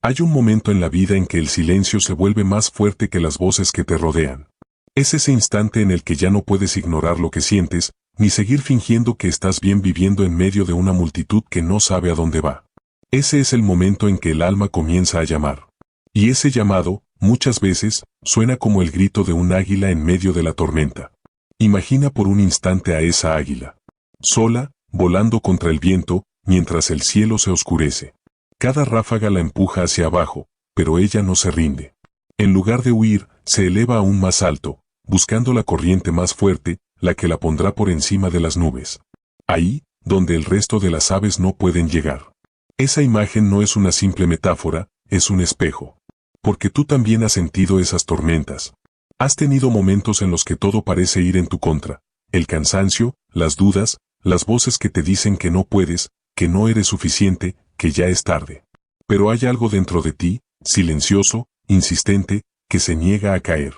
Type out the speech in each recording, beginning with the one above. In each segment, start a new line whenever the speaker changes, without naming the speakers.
Hay un momento en la vida en que el silencio se vuelve más fuerte que las voces que te rodean. Es ese instante en el que ya no puedes ignorar lo que sientes, ni seguir fingiendo que estás bien viviendo en medio de una multitud que no sabe a dónde va. Ese es el momento en que el alma comienza a llamar. Y ese llamado, muchas veces, suena como el grito de un águila en medio de la tormenta. Imagina por un instante a esa águila. Sola, volando contra el viento, mientras el cielo se oscurece. Cada ráfaga la empuja hacia abajo, pero ella no se rinde. En lugar de huir, se eleva aún más alto, buscando la corriente más fuerte, la que la pondrá por encima de las nubes. Ahí, donde el resto de las aves no pueden llegar. Esa imagen no es una simple metáfora, es un espejo. Porque tú también has sentido esas tormentas. Has tenido momentos en los que todo parece ir en tu contra. El cansancio, las dudas, las voces que te dicen que no puedes, que no eres suficiente, que ya es tarde. Pero hay algo dentro de ti, silencioso, insistente, que se niega a caer.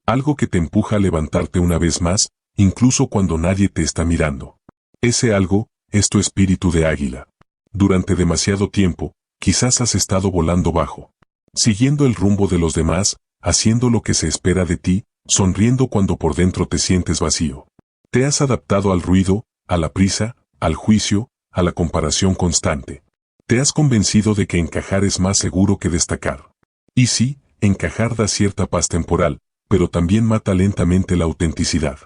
Algo que te empuja a levantarte una vez más, incluso cuando nadie te está mirando. Ese algo, es tu espíritu de águila. Durante demasiado tiempo, quizás has estado volando bajo. Siguiendo el rumbo de los demás, haciendo lo que se espera de ti, sonriendo cuando por dentro te sientes vacío. Te has adaptado al ruido, a la prisa, al juicio, a la comparación constante. Te has convencido de que encajar es más seguro que destacar. Y sí, encajar da cierta paz temporal, pero también mata lentamente la autenticidad.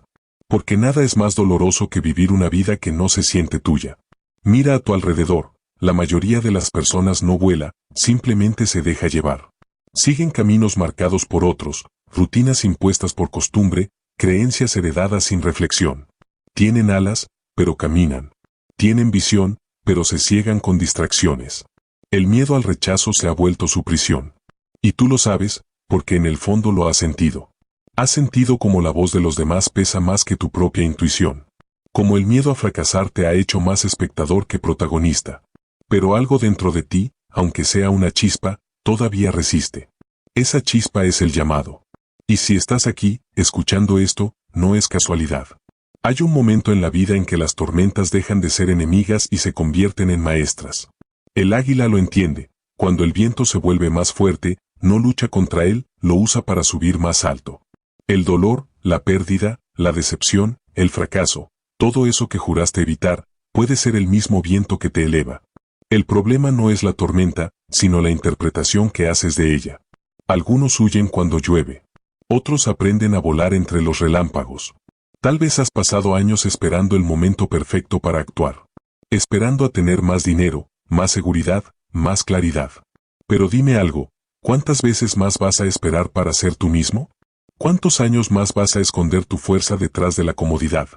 Porque nada es más doloroso que vivir una vida que no se siente tuya. Mira a tu alrededor, la mayoría de las personas no vuela, simplemente se deja llevar. Siguen caminos marcados por otros, rutinas impuestas por costumbre, creencias heredadas sin reflexión. Tienen alas, pero caminan. Tienen visión, pero se ciegan con distracciones. El miedo al rechazo se ha vuelto su prisión. Y tú lo sabes, porque en el fondo lo has sentido. Has sentido como la voz de los demás pesa más que tu propia intuición. Como el miedo a fracasar te ha hecho más espectador que protagonista. Pero algo dentro de ti, aunque sea una chispa, todavía resiste. Esa chispa es el llamado. Y si estás aquí, escuchando esto, no es casualidad. Hay un momento en la vida en que las tormentas dejan de ser enemigas y se convierten en maestras. El águila lo entiende. Cuando el viento se vuelve más fuerte, no lucha contra él, lo usa para subir más alto. El dolor, la pérdida, la decepción, el fracaso, todo eso que juraste evitar, puede ser el mismo viento que te eleva. El problema no es la tormenta, sino la interpretación que haces de ella. Algunos huyen cuando llueve. Otros aprenden a volar entre los relámpagos. Tal vez has pasado años esperando el momento perfecto para actuar. Esperando a tener más dinero, más seguridad, más claridad. Pero dime algo, ¿cuántas veces más vas a esperar para ser tú mismo? ¿Cuántos años más vas a esconder tu fuerza detrás de la comodidad?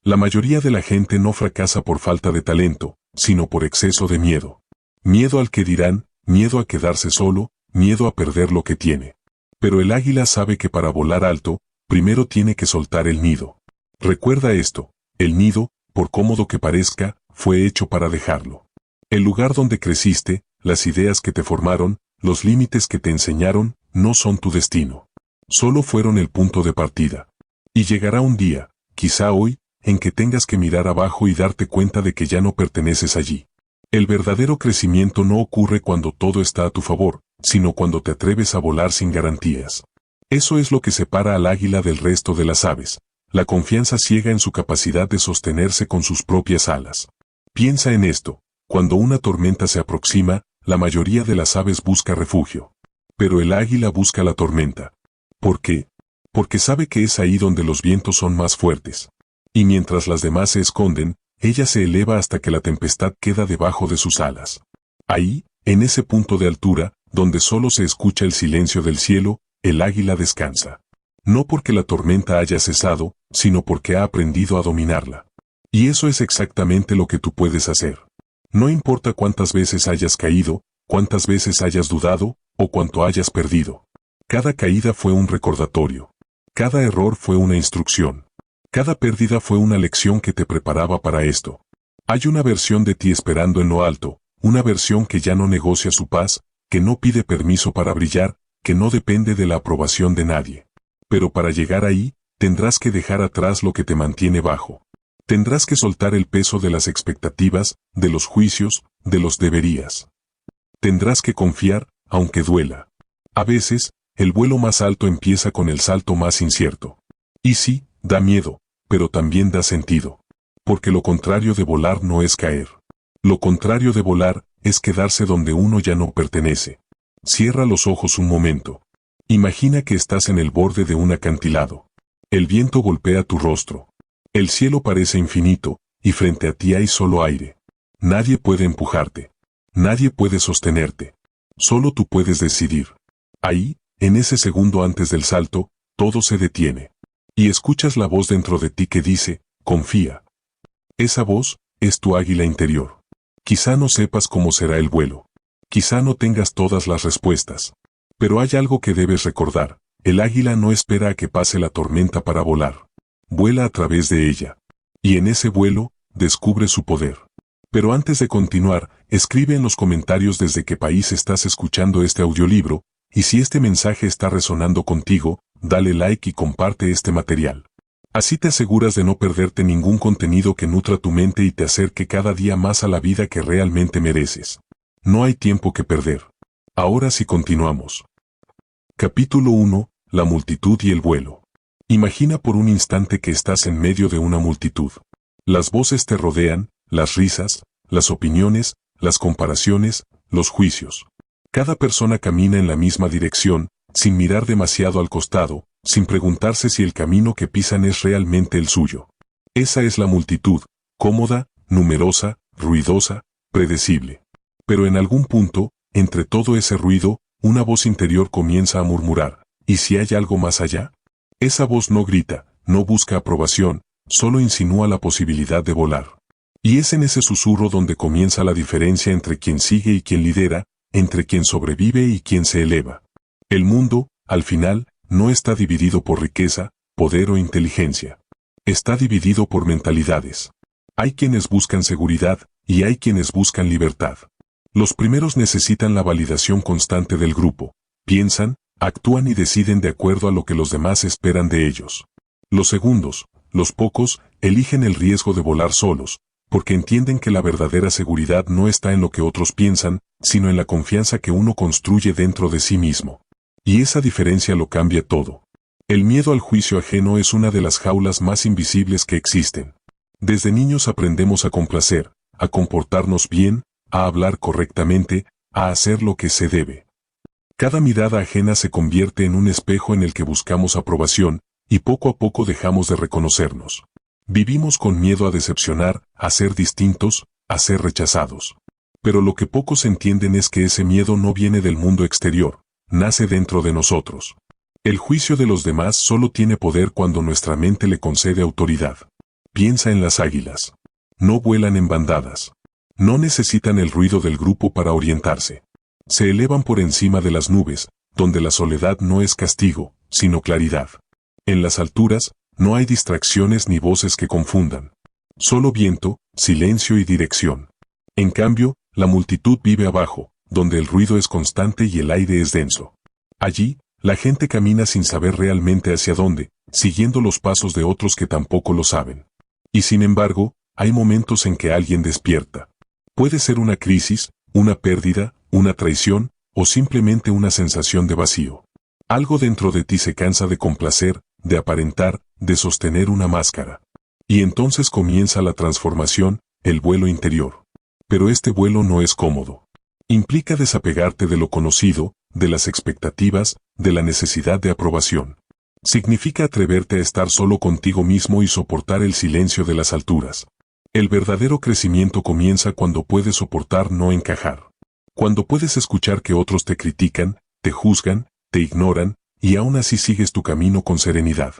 La mayoría de la gente no fracasa por falta de talento, sino por exceso de miedo. Miedo al que dirán, miedo a quedarse solo, miedo a perder lo que tiene. Pero el águila sabe que para volar alto, primero tiene que soltar el nido. Recuerda esto, el nido, por cómodo que parezca, fue hecho para dejarlo. El lugar donde creciste, las ideas que te formaron, los límites que te enseñaron, no son tu destino. Solo fueron el punto de partida. Y llegará un día, quizá hoy, en que tengas que mirar abajo y darte cuenta de que ya no perteneces allí. El verdadero crecimiento no ocurre cuando todo está a tu favor, sino cuando te atreves a volar sin garantías. Eso es lo que separa al águila del resto de las aves, la confianza ciega en su capacidad de sostenerse con sus propias alas. Piensa en esto, cuando una tormenta se aproxima, la mayoría de las aves busca refugio. Pero el águila busca la tormenta. ¿Por qué? Porque sabe que es ahí donde los vientos son más fuertes. Y mientras las demás se esconden, ella se eleva hasta que la tempestad queda debajo de sus alas. Ahí, en ese punto de altura, donde solo se escucha el silencio del cielo, el águila descansa. No porque la tormenta haya cesado, sino porque ha aprendido a dominarla. Y eso es exactamente lo que tú puedes hacer. No importa cuántas veces hayas caído, cuántas veces hayas dudado, o cuánto hayas perdido. Cada caída fue un recordatorio. Cada error fue una instrucción. Cada pérdida fue una lección que te preparaba para esto. Hay una versión de ti esperando en lo alto, una versión que ya no negocia su paz, que no pide permiso para brillar, que no depende de la aprobación de nadie. Pero para llegar ahí, tendrás que dejar atrás lo que te mantiene bajo. Tendrás que soltar el peso de las expectativas, de los juicios, de los deberías. Tendrás que confiar, aunque duela. A veces, el vuelo más alto empieza con el salto más incierto. Y sí, da miedo, pero también da sentido. Porque lo contrario de volar no es caer. Lo contrario de volar es quedarse donde uno ya no pertenece. Cierra los ojos un momento. Imagina que estás en el borde de un acantilado. El viento golpea tu rostro. El cielo parece infinito, y frente a ti hay solo aire. Nadie puede empujarte. Nadie puede sostenerte. Solo tú puedes decidir. Ahí, en ese segundo antes del salto, todo se detiene. Y escuchas la voz dentro de ti que dice, confía. Esa voz es tu águila interior. Quizá no sepas cómo será el vuelo. Quizá no tengas todas las respuestas. Pero hay algo que debes recordar. El águila no espera a que pase la tormenta para volar. Vuela a través de ella. Y en ese vuelo, descubre su poder. Pero antes de continuar, escribe en los comentarios desde qué país estás escuchando este audiolibro, y si este mensaje está resonando contigo, dale like y comparte este material. Así te aseguras de no perderte ningún contenido que nutra tu mente y te acerque cada día más a la vida que realmente mereces. No hay tiempo que perder. Ahora sí continuamos. Capítulo 1. La multitud y el vuelo. Imagina por un instante que estás en medio de una multitud. Las voces te rodean, las risas, las opiniones, las comparaciones, los juicios. Cada persona camina en la misma dirección, sin mirar demasiado al costado, sin preguntarse si el camino que pisan es realmente el suyo. Esa es la multitud, cómoda, numerosa, ruidosa, predecible. Pero en algún punto, entre todo ese ruido, una voz interior comienza a murmurar, ¿y si hay algo más allá? Esa voz no grita, no busca aprobación, solo insinúa la posibilidad de volar. Y es en ese susurro donde comienza la diferencia entre quien sigue y quien lidera, entre quien sobrevive y quien se eleva. El mundo, al final, no está dividido por riqueza, poder o inteligencia. Está dividido por mentalidades. Hay quienes buscan seguridad, y hay quienes buscan libertad. Los primeros necesitan la validación constante del grupo. Piensan, actúan y deciden de acuerdo a lo que los demás esperan de ellos. Los segundos, los pocos, eligen el riesgo de volar solos, porque entienden que la verdadera seguridad no está en lo que otros piensan, sino en la confianza que uno construye dentro de sí mismo. Y esa diferencia lo cambia todo. El miedo al juicio ajeno es una de las jaulas más invisibles que existen. Desde niños aprendemos a complacer, a comportarnos bien, a hablar correctamente, a hacer lo que se debe. Cada mirada ajena se convierte en un espejo en el que buscamos aprobación, y poco a poco dejamos de reconocernos. Vivimos con miedo a decepcionar, a ser distintos, a ser rechazados. Pero lo que pocos entienden es que ese miedo no viene del mundo exterior, nace dentro de nosotros. El juicio de los demás solo tiene poder cuando nuestra mente le concede autoridad. Piensa en las águilas. No vuelan en bandadas. No necesitan el ruido del grupo para orientarse. Se elevan por encima de las nubes, donde la soledad no es castigo, sino claridad. En las alturas, no hay distracciones ni voces que confundan. Solo viento, silencio y dirección. En cambio, la multitud vive abajo, donde el ruido es constante y el aire es denso. Allí, la gente camina sin saber realmente hacia dónde, siguiendo los pasos de otros que tampoco lo saben. Y sin embargo, hay momentos en que alguien despierta. Puede ser una crisis, una pérdida, una traición, o simplemente una sensación de vacío. Algo dentro de ti se cansa de complacer, de aparentar, de sostener una máscara. Y entonces comienza la transformación, el vuelo interior. Pero este vuelo no es cómodo. Implica desapegarte de lo conocido, de las expectativas, de la necesidad de aprobación. Significa atreverte a estar solo contigo mismo y soportar el silencio de las alturas. El verdadero crecimiento comienza cuando puedes soportar no encajar. Cuando puedes escuchar que otros te critican, te juzgan, te ignoran, y aún así sigues tu camino con serenidad.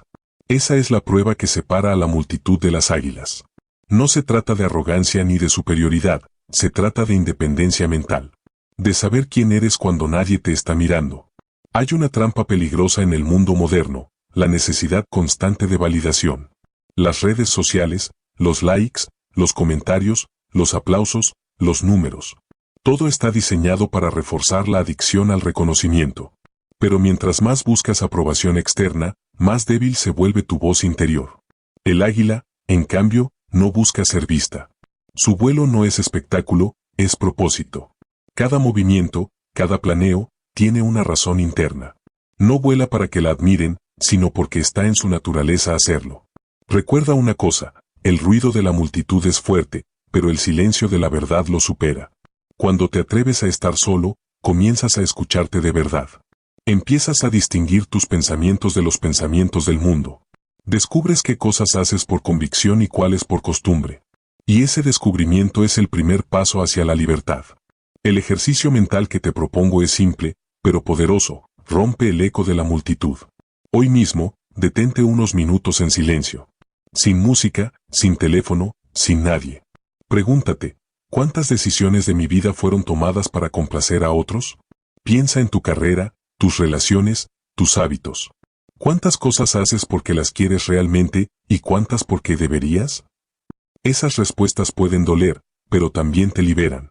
Esa es la prueba que separa a la multitud de las águilas. No se trata de arrogancia ni de superioridad, se trata de independencia mental. De saber quién eres cuando nadie te está mirando. Hay una trampa peligrosa en el mundo moderno, la necesidad constante de validación. Las redes sociales, los likes, los comentarios, los aplausos, los números. Todo está diseñado para reforzar la adicción al reconocimiento. Pero mientras más buscas aprobación externa, más débil se vuelve tu voz interior. El águila, en cambio, no busca ser vista. Su vuelo no es espectáculo, es propósito. Cada movimiento, cada planeo, tiene una razón interna. No vuela para que la admiren, sino porque está en su naturaleza hacerlo. Recuerda una cosa, el ruido de la multitud es fuerte, pero el silencio de la verdad lo supera. Cuando te atreves a estar solo, comienzas a escucharte de verdad. Empiezas a distinguir tus pensamientos de los pensamientos del mundo. Descubres qué cosas haces por convicción y cuáles por costumbre. Y ese descubrimiento es el primer paso hacia la libertad. El ejercicio mental que te propongo es simple, pero poderoso, rompe el eco de la multitud. Hoy mismo, detente unos minutos en silencio. Sin música, sin teléfono, sin nadie. Pregúntate, ¿cuántas decisiones de mi vida fueron tomadas para complacer a otros? Piensa en tu carrera, tus relaciones, tus hábitos. ¿Cuántas cosas haces porque las quieres realmente y cuántas porque deberías? Esas respuestas pueden doler, pero también te liberan.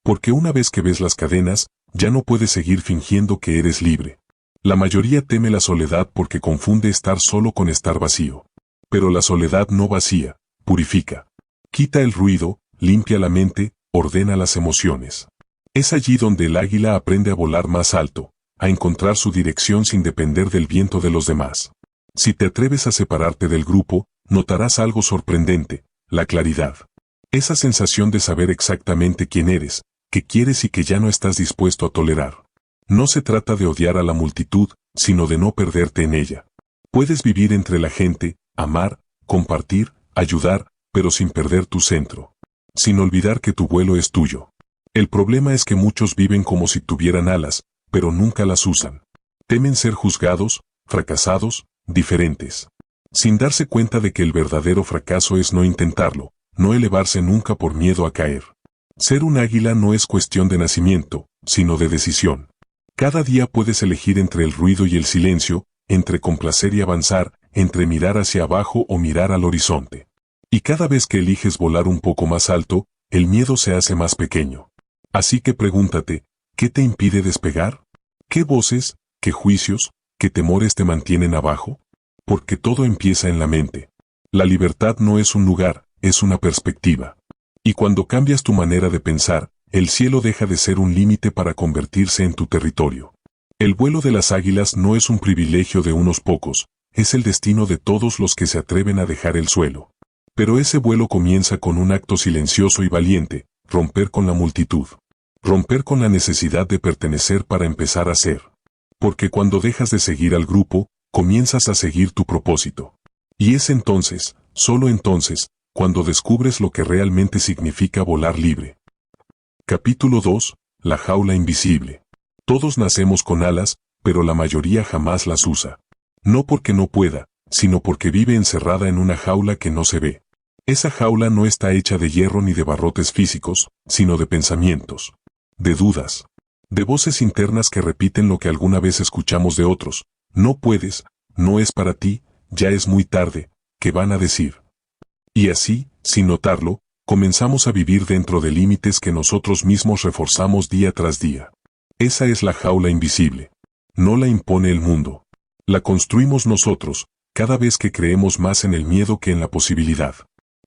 Porque una vez que ves las cadenas, ya no puedes seguir fingiendo que eres libre. La mayoría teme la soledad porque confunde estar solo con estar vacío. Pero la soledad no vacía, purifica. Quita el ruido, limpia la mente, ordena las emociones. Es allí donde el águila aprende a volar más alto, a encontrar su dirección sin depender del viento de los demás. Si te atreves a separarte del grupo, notarás algo sorprendente, la claridad. Esa sensación de saber exactamente quién eres, qué quieres y que ya no estás dispuesto a tolerar. No se trata de odiar a la multitud, sino de no perderte en ella. Puedes vivir entre la gente, amar, compartir, ayudar, pero sin perder tu centro. Sin olvidar que tu vuelo es tuyo. El problema es que muchos viven como si tuvieran alas, pero nunca las usan. Temen ser juzgados, fracasados, diferentes. Sin darse cuenta de que el verdadero fracaso es no intentarlo, no elevarse nunca por miedo a caer. Ser un águila no es cuestión de nacimiento, sino de decisión. Cada día puedes elegir entre el ruido y el silencio, entre complacer y avanzar, entre mirar hacia abajo o mirar al horizonte. Y cada vez que eliges volar un poco más alto, el miedo se hace más pequeño. Así que pregúntate, ¿qué te impide despegar? ¿Qué voces, qué juicios, qué temores te mantienen abajo? Porque todo empieza en la mente. La libertad no es un lugar, es una perspectiva. Y cuando cambias tu manera de pensar, el cielo deja de ser un límite para convertirse en tu territorio. El vuelo de las águilas no es un privilegio de unos pocos, es el destino de todos los que se atreven a dejar el suelo. Pero ese vuelo comienza con un acto silencioso y valiente, romper con la multitud. Romper con la necesidad de pertenecer para empezar a ser. Porque cuando dejas de seguir al grupo, comienzas a seguir tu propósito. Y es entonces, solo entonces, cuando descubres lo que realmente significa volar libre. Capítulo 2. La jaula invisible. Todos nacemos con alas, pero la mayoría jamás las usa. No porque no pueda, sino porque vive encerrada en una jaula que no se ve. Esa jaula no está hecha de hierro ni de barrotes físicos, sino de pensamientos. De dudas. De voces internas que repiten lo que alguna vez escuchamos de otros. No puedes, no es para ti, ya es muy tarde, ¿qué van a decir? Y así, sin notarlo, comenzamos a vivir dentro de límites que nosotros mismos reforzamos día tras día. Esa es la jaula invisible. No la impone el mundo. La construimos nosotros, cada vez que creemos más en el miedo que en la posibilidad.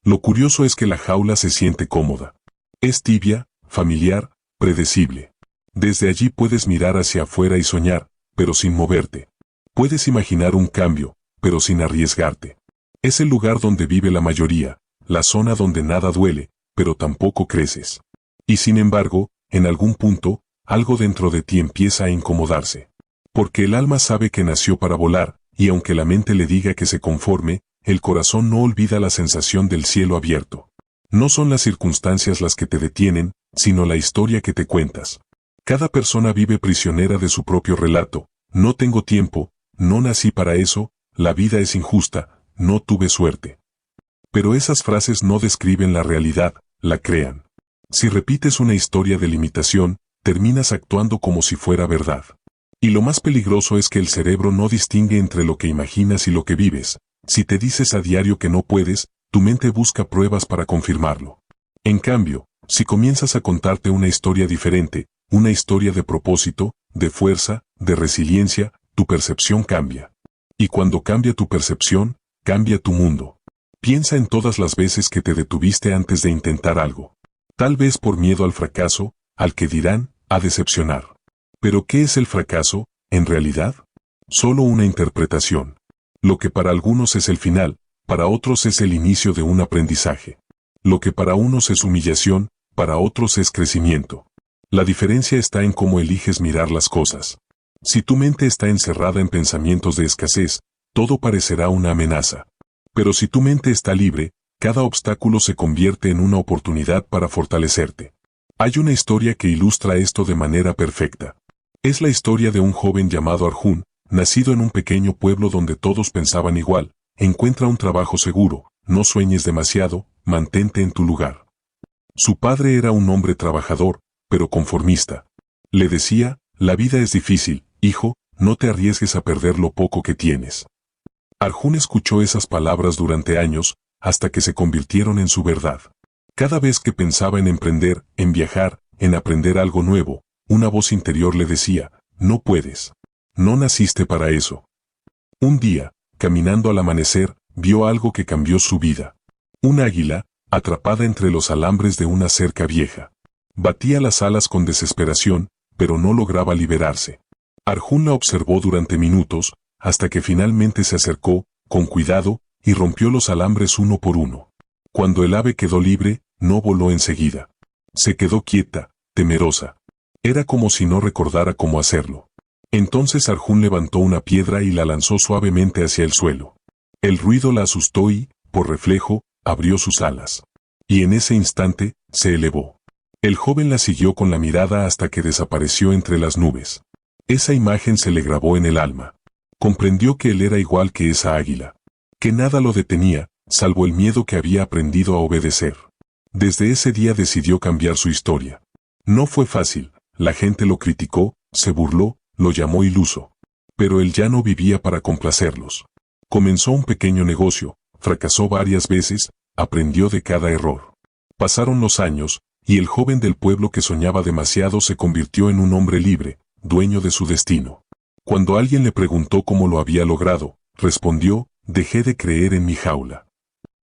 Lo curioso es que la jaula se siente cómoda. Es tibia, familiar, predecible. Desde allí puedes mirar hacia afuera y soñar, pero sin moverte. Puedes imaginar un cambio, pero sin arriesgarte. Es el lugar donde vive la mayoría, la zona donde nada duele, pero tampoco creces. Y sin embargo, en algún punto, algo dentro de ti empieza a incomodarse. Porque el alma sabe que nació para volar, y aunque la mente le diga que se conforme, el corazón no olvida la sensación del cielo abierto. No son las circunstancias las que te detienen, sino la historia que te cuentas. Cada persona vive prisionera de su propio relato. No tengo tiempo, no nací para eso, la vida es injusta, no tuve suerte. Pero esas frases no describen la realidad, la crean. Si repites una historia de limitación, terminas actuando como si fuera verdad. Y lo más peligroso es que el cerebro no distingue entre lo que imaginas y lo que vives. Si te dices a diario que no puedes, tu mente busca pruebas para confirmarlo. En cambio, si comienzas a contarte una historia diferente, una historia de propósito, de fuerza, de resiliencia, tu percepción cambia. Y cuando cambia tu percepción, cambia tu mundo. Piensa en todas las veces que te detuviste antes de intentar algo. Tal vez por miedo al fracaso, al que dirán, a decepcionar. Pero ¿qué es el fracaso, en realidad? Solo una interpretación. Lo que para algunos es el final, para otros es el inicio de un aprendizaje. Lo que para unos es humillación, para otros es crecimiento. La diferencia está en cómo eliges mirar las cosas. Si tu mente está encerrada en pensamientos de escasez, todo parecerá una amenaza. Pero si tu mente está libre, cada obstáculo se convierte en una oportunidad para fortalecerte. Hay una historia que ilustra esto de manera perfecta. Es la historia de un joven llamado Arjun, nacido en un pequeño pueblo donde todos pensaban igual. Encuentra un trabajo seguro, no sueñes demasiado, mantente en tu lugar. Su padre era un hombre trabajador, pero conformista. Le decía, la vida es difícil, hijo, no te arriesgues a perder lo poco que tienes. Arjun escuchó esas palabras durante años, hasta que se convirtieron en su verdad. Cada vez que pensaba en emprender, en viajar, en aprender algo nuevo, una voz interior le decía, no puedes. No naciste para eso. Un día, caminando al amanecer, vio algo que cambió su vida. Un águila, atrapada entre los alambres de una cerca vieja. Batía las alas con desesperación, pero no lograba liberarse. Arjun la observó durante minutos, hasta que finalmente se acercó, con cuidado, y rompió los alambres uno por uno. Cuando el ave quedó libre, no voló enseguida. Se quedó quieta, temerosa. Era como si no recordara cómo hacerlo. Entonces Arjun levantó una piedra y la lanzó suavemente hacia el suelo. El ruido la asustó y, por reflejo, abrió sus alas. Y en ese instante, se elevó. El joven la siguió con la mirada hasta que desapareció entre las nubes. Esa imagen se le grabó en el alma. Comprendió que él era igual que esa águila. Que nada lo detenía, salvo el miedo que había aprendido a obedecer. Desde ese día decidió cambiar su historia. No fue fácil, la gente lo criticó, se burló, lo llamó iluso. Pero él ya no vivía para complacerlos. Comenzó un pequeño negocio, fracasó varias veces, aprendió de cada error. Pasaron los años, y el joven del pueblo que soñaba demasiado se convirtió en un hombre libre, dueño de su destino. Cuando alguien le preguntó cómo lo había logrado, respondió, dejé de creer en mi jaula.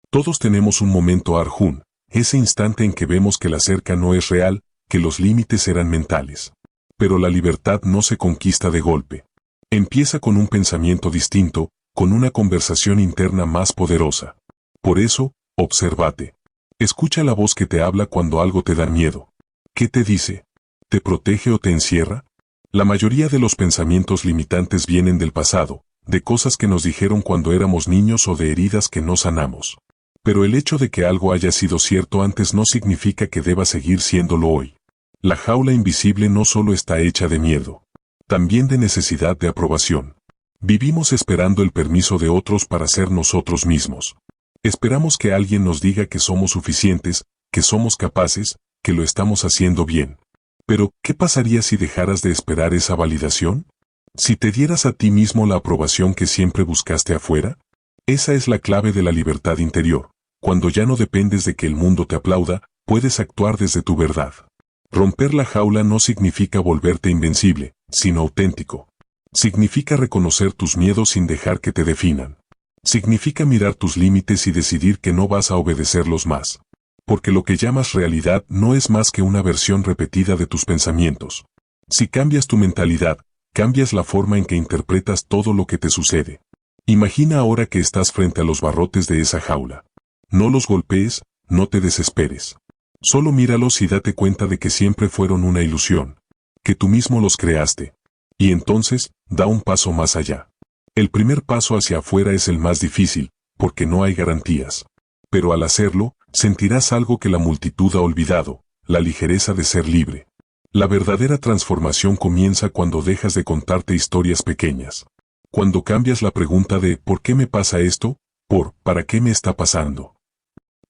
Todos tenemos un momento Arjun, ese instante en que vemos que la cerca no es real, que los límites eran mentales. Pero la libertad no se conquista de golpe. Empieza con un pensamiento distinto, con una conversación interna más poderosa. Por eso, obsérvate. Escucha la voz que te habla cuando algo te da miedo. ¿Qué te dice? ¿Te protege o te encierra? La mayoría de los pensamientos limitantes vienen del pasado, de cosas que nos dijeron cuando éramos niños o de heridas que no sanamos. Pero el hecho de que algo haya sido cierto antes no significa que deba seguir siéndolo hoy. La jaula invisible no solo está hecha de miedo, también de necesidad de aprobación. Vivimos esperando el permiso de otros para ser nosotros mismos. Esperamos que alguien nos diga que somos suficientes, que somos capaces, que lo estamos haciendo bien. Pero, ¿qué pasaría si dejaras de esperar esa validación? Si te dieras a ti mismo la aprobación que siempre buscaste afuera. Esa es la clave de la libertad interior. Cuando ya no dependes de que el mundo te aplauda, puedes actuar desde tu verdad. Romper la jaula no significa volverte invencible, sino auténtico. Significa reconocer tus miedos sin dejar que te definan. Significa mirar tus límites y decidir que no vas a obedecerlos más. Porque lo que llamas realidad no es más que una versión repetida de tus pensamientos. Si cambias tu mentalidad, cambias la forma en que interpretas todo lo que te sucede. Imagina ahora que estás frente a los barrotes de esa jaula. No los golpees, no te desesperes. Solo míralos y date cuenta de que siempre fueron una ilusión. Que tú mismo los creaste. Y entonces, da un paso más allá. El primer paso hacia afuera es el más difícil, porque no hay garantías. Pero al hacerlo, sentirás algo que la multitud ha olvidado, la ligereza de ser libre. La verdadera transformación comienza cuando dejas de contarte historias pequeñas. Cuando cambias la pregunta de ¿por qué me pasa esto? Por ¿para qué me está pasando?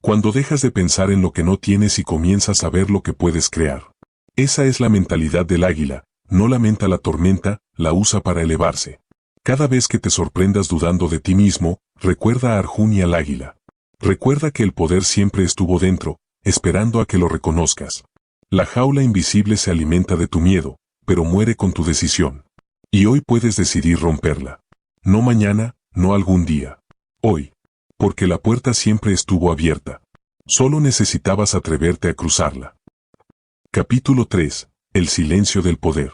Cuando dejas de pensar en lo que no tienes y comienzas a ver lo que puedes crear. Esa es la mentalidad del águila, no lamenta la tormenta, la usa para elevarse. Cada vez que te sorprendas dudando de ti mismo, recuerda a Arjun y al águila. Recuerda que el poder siempre estuvo dentro, esperando a que lo reconozcas. La jaula invisible se alimenta de tu miedo, pero muere con tu decisión. Y hoy puedes decidir romperla. No mañana, no algún día. Hoy. Porque la puerta siempre estuvo abierta. Solo necesitabas atreverte a cruzarla. Capítulo 3. El silencio del poder.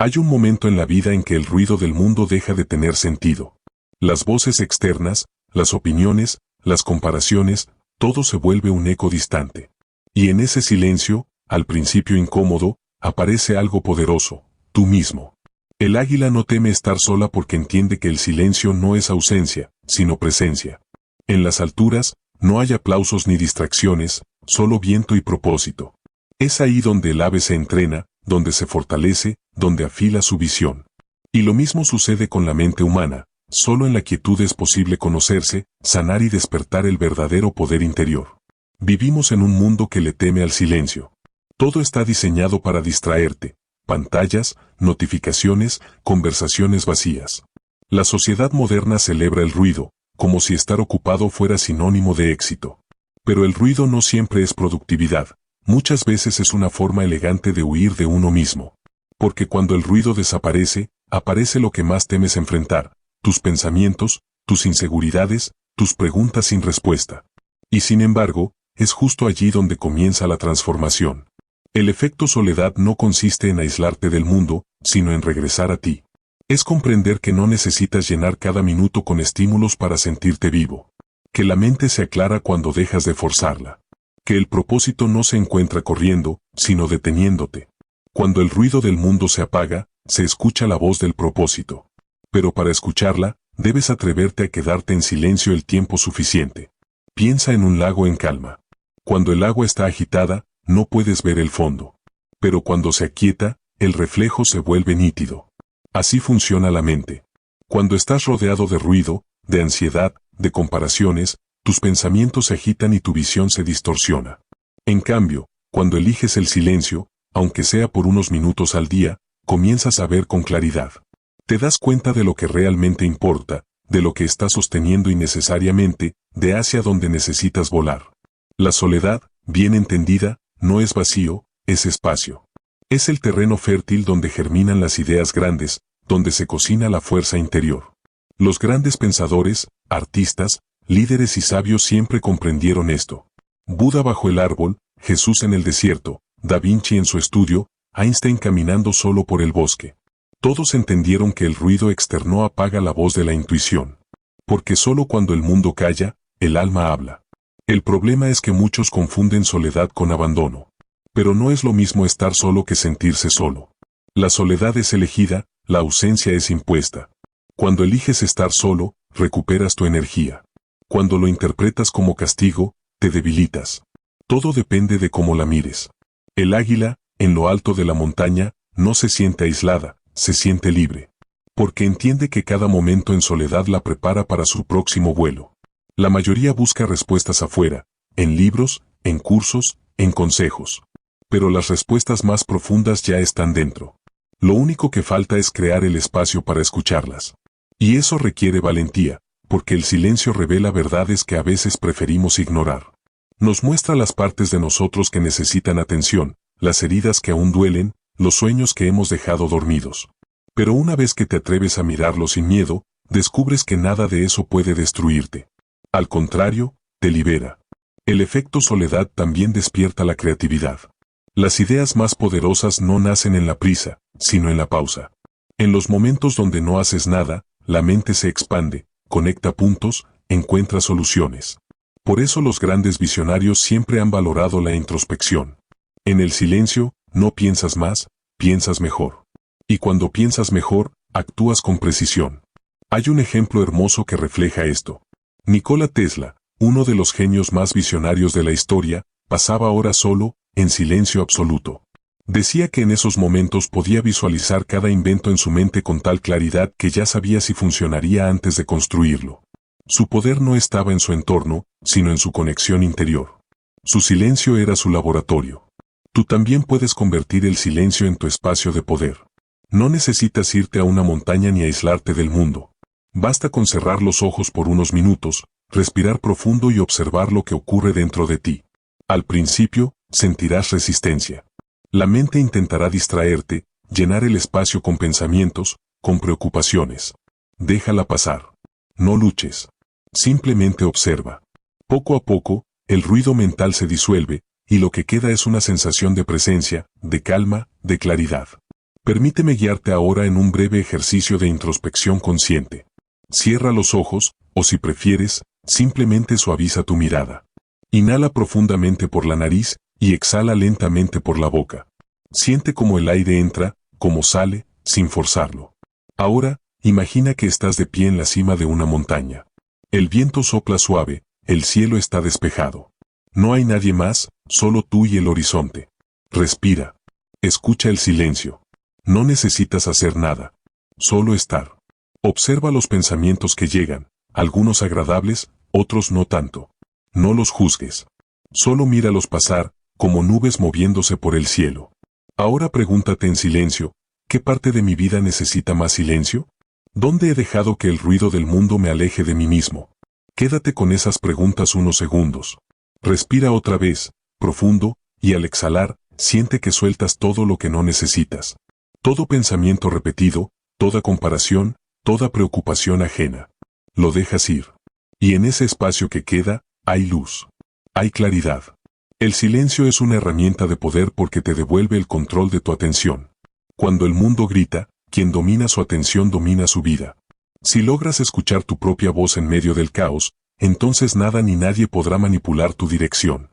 Hay un momento en la vida en que el ruido del mundo deja de tener sentido. Las voces externas, las opiniones, las comparaciones, todo se vuelve un eco distante. Y en ese silencio, al principio incómodo, aparece algo poderoso, tú mismo. El águila no teme estar sola porque entiende que el silencio no es ausencia, sino presencia. En las alturas, no hay aplausos ni distracciones, solo viento y propósito. Es ahí donde el ave se entrena, donde se fortalece, donde afila su visión. Y lo mismo sucede con la mente humana, solo en la quietud es posible conocerse, sanar y despertar el verdadero poder interior. Vivimos en un mundo que le teme al silencio. Todo está diseñado para distraerte, pantallas, notificaciones, conversaciones vacías. La sociedad moderna celebra el ruido, como si estar ocupado fuera sinónimo de éxito. Pero el ruido no siempre es productividad, muchas veces es una forma elegante de huir de uno mismo. Porque cuando el ruido desaparece, aparece lo que más temes enfrentar, tus pensamientos, tus inseguridades, tus preguntas sin respuesta. Y sin embargo, es justo allí donde comienza la transformación. El efecto soledad no consiste en aislarte del mundo, sino en regresar a ti. Es comprender que no necesitas llenar cada minuto con estímulos para sentirte vivo. Que la mente se aclara cuando dejas de forzarla. Que el propósito no se encuentra corriendo, sino deteniéndote. Cuando el ruido del mundo se apaga, se escucha la voz del propósito. Pero para escucharla, debes atreverte a quedarte en silencio el tiempo suficiente. Piensa en un lago en calma. Cuando el agua está agitada, no puedes ver el fondo. Pero cuando se aquieta, el reflejo se vuelve nítido. Así funciona la mente. Cuando estás rodeado de ruido, de ansiedad, de comparaciones, tus pensamientos se agitan y tu visión se distorsiona. En cambio, cuando eliges el silencio, aunque sea por unos minutos al día, comienzas a ver con claridad. Te das cuenta de lo que realmente importa, de lo que estás sosteniendo innecesariamente, de hacia donde necesitas volar. La soledad, bien entendida, no es vacío, es espacio. Es el terreno fértil donde germinan las ideas grandes, donde se cocina la fuerza interior. Los grandes pensadores, artistas, líderes y sabios siempre comprendieron esto. Buda bajo el árbol, Jesús en el desierto, Da Vinci en su estudio, Einstein caminando solo por el bosque. Todos entendieron que el ruido externo apaga la voz de la intuición. Porque solo cuando el mundo calla, el alma habla. El problema es que muchos confunden soledad con abandono. Pero no es lo mismo estar solo que sentirse solo. La soledad es elegida, la ausencia es impuesta. Cuando eliges estar solo, recuperas tu energía. Cuando lo interpretas como castigo, te debilitas. Todo depende de cómo la mires. El águila, en lo alto de la montaña, no se siente aislada, se siente libre. Porque entiende que cada momento en soledad la prepara para su próximo vuelo. La mayoría busca respuestas afuera, en libros, en cursos, en consejos. Pero las respuestas más profundas ya están dentro. Lo único que falta es crear el espacio para escucharlas. Y eso requiere valentía, porque el silencio revela verdades que a veces preferimos ignorar. Nos muestra las partes de nosotros que necesitan atención, las heridas que aún duelen, los sueños que hemos dejado dormidos. Pero una vez que te atreves a mirarlo sin miedo, descubres que nada de eso puede destruirte. Al contrario, te libera. El efecto soledad también despierta la creatividad. Las ideas más poderosas no nacen en la prisa, sino en la pausa. En los momentos donde no haces nada, la mente se expande, conecta puntos, encuentra soluciones. Por eso los grandes visionarios siempre han valorado la introspección. En el silencio, no piensas más, piensas mejor. Y cuando piensas mejor, actúas con precisión. Hay un ejemplo hermoso que refleja esto. Nikola Tesla, uno de los genios más visionarios de la historia, pasaba horas solo, en silencio absoluto. Decía que en esos momentos podía visualizar cada invento en su mente con tal claridad que ya sabía si funcionaría antes de construirlo. Su poder no estaba en su entorno, sino en su conexión interior. Su silencio era su laboratorio. Tú también puedes convertir el silencio en tu espacio de poder. No necesitas irte a una montaña ni aislarte del mundo. Basta con cerrar los ojos por unos minutos, respirar profundo y observar lo que ocurre dentro de ti. Al principio, sentirás resistencia. La mente intentará distraerte, llenar el espacio con pensamientos, con preocupaciones. Déjala pasar. No luches. Simplemente observa. Poco a poco, el ruido mental se disuelve, y lo que queda es una sensación de presencia, de calma, de claridad. Permíteme guiarte ahora en un breve ejercicio de introspección consciente. Cierra los ojos, o si prefieres, simplemente suaviza tu mirada. Inhala profundamente por la nariz y exhala lentamente por la boca. Siente cómo el aire entra, cómo sale, sin forzarlo. Ahora, imagina que estás de pie en la cima de una montaña. El viento sopla suave, el cielo está despejado. No hay nadie más, solo tú y el horizonte. Respira. Escucha el silencio. No necesitas hacer nada. Solo estar. Observa los pensamientos que llegan, algunos agradables, otros no tanto. No los juzgues. Solo míralos pasar, como nubes moviéndose por el cielo. Ahora pregúntate en silencio, ¿qué parte de mi vida necesita más silencio? ¿Dónde he dejado que el ruido del mundo me aleje de mí mismo? Quédate con esas preguntas unos segundos. Respira otra vez, profundo, y al exhalar, siente que sueltas todo lo que no necesitas. Todo pensamiento repetido, toda comparación, toda preocupación ajena. Lo dejas ir. Y en ese espacio que queda, hay luz. Hay claridad. El silencio es una herramienta de poder porque te devuelve el control de tu atención. Cuando el mundo grita, quien domina su atención domina su vida. Si logras escuchar tu propia voz en medio del caos, entonces nada ni nadie podrá manipular tu dirección.